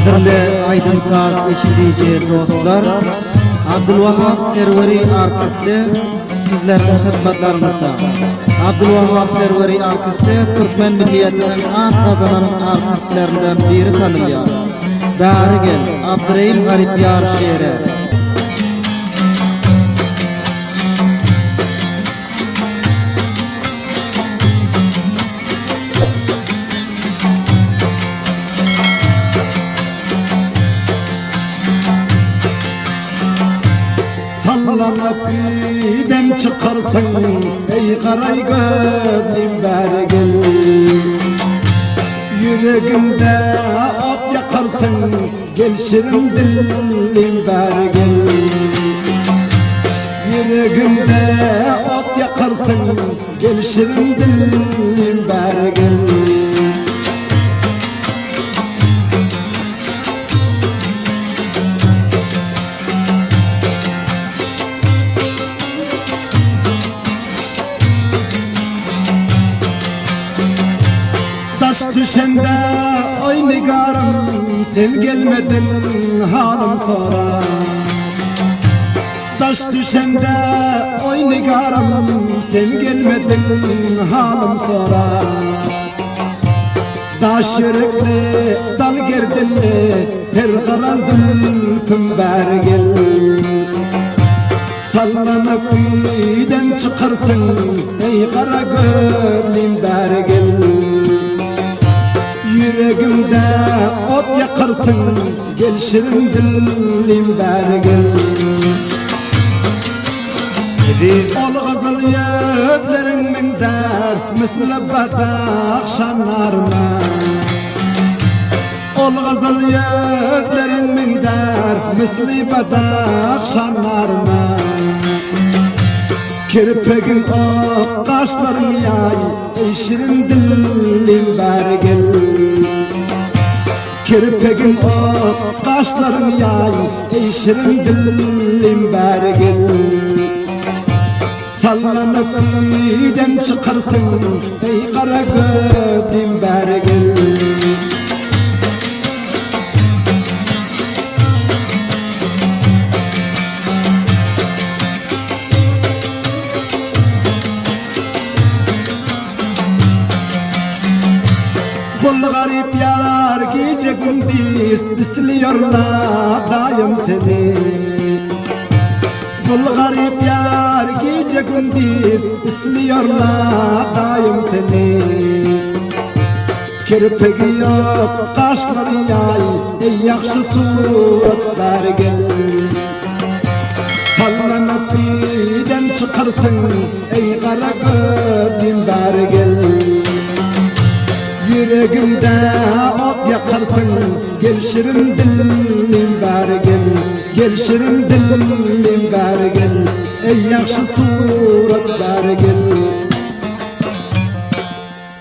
Kadirli Aydın Saat eşidici dostlar, Abdülvahhab Servari Arkisti sizlerden hizmetlerimizde. Abdülvahhab Servari Arkisti Türkmen milliyetinin an kazanan artistlerinden biri tanılıyor. Bari gel, Abdurrahim Garip Yar şiiri. Sallanıp idem çıkarsın ey karay gözlüm beri gel. Yüreğimde at yakarsın gel şirin dilim beri gel. Yüreğimde at yakarsın gel şirin dilim beri gel. Taş düşende oy nigarım sen gelmedin halim sorar. Taş düşende oy nigarım sen gelmedin halim sorar. Taş yürekli dal gerdinli her kara zülfüm beri gel. Sallanıp iyiden çıkarsın ey kara gözlüm beri gel. Yüreğimde ot yakarsın gel şirin dilim beri gel. Ol gızıl yüzlerin min dert misli batak şanlarına. Ol gızıl yüzlerin min dert misli batak şanlarına. Kirpegin o kaşların yay ey şirin dilim beri gel. Kirpegin o kaşların yay ey şirin dilim beri gel. Sallanıp iyiden çıkarsın ey kara gözlüm beri gel. Kul garip yar gece gündüz besliyorlar daim seni. Kul garip yar gece gündüz besliyorlar daim seni. Kirpegi yok kaşları yay ey yakşı surat beri gel. Sallanıp iyiden çıkarsın ey kara gözlüm beri gel. Yüreğimde ot yakarsın gel şirin dilim beri gel. Gel şirin dilim beri gel ey yakşı surat beri gel.